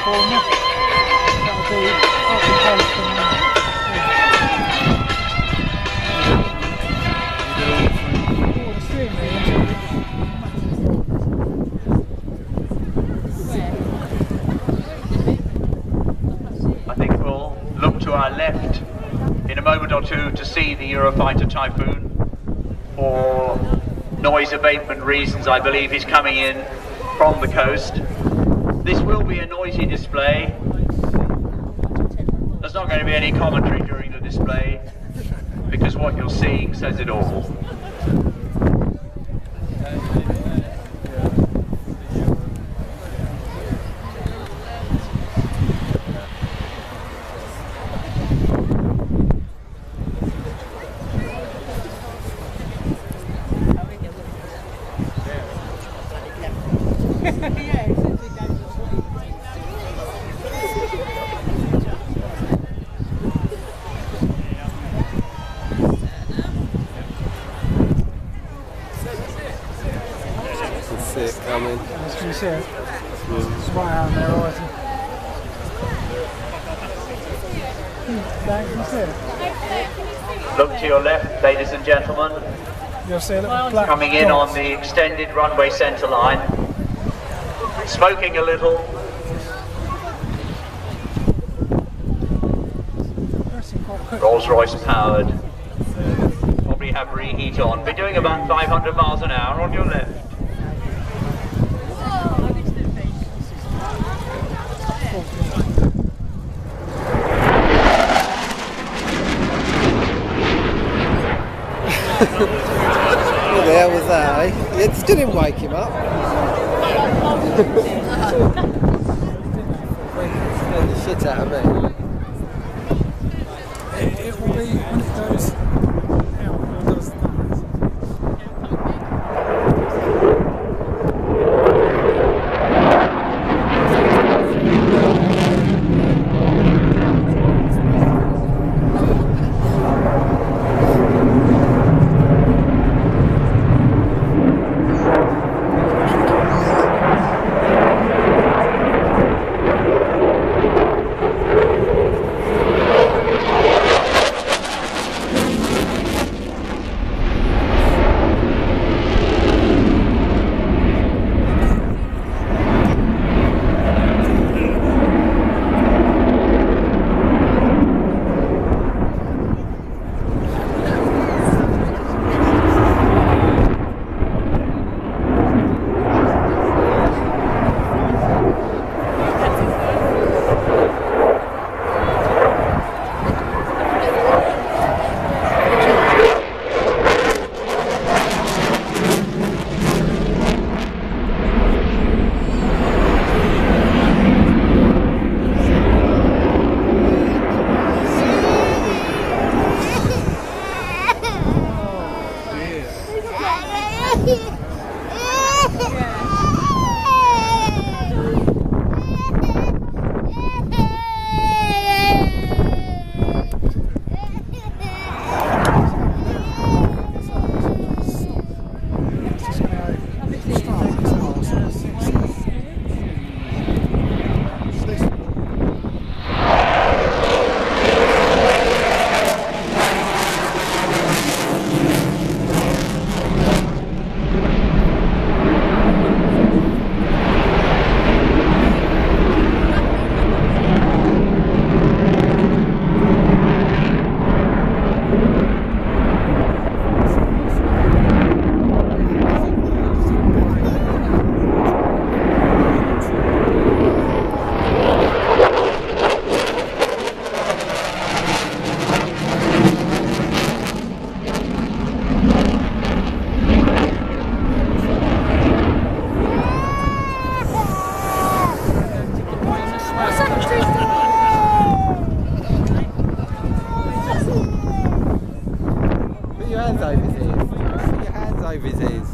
California. That'll be up the coast from I think we'll look to our left in a moment or two to see the Eurofighter Typhoon. For noise abatement reasons, I believe he's coming in from the coast. This will be a noisy display. There's not going to be any commentary during the display because what you're seeing says it all. See it coming. I was going to say it. It's right out there, horizon. Can you see it? Look to your left, ladies and gentlemen. You'll see a little black Coming in dots. on the extended runway centre line. Smoking a little. Rolls-Royce powered. Probably have reheat on. Be doing about 500 miles an hour on your left. What the hell was that, eh? It still didn't wake him up. Scared the shit out of me. It will be when it goes out or does that. Put your hands over his ears. Put your hands over his ears.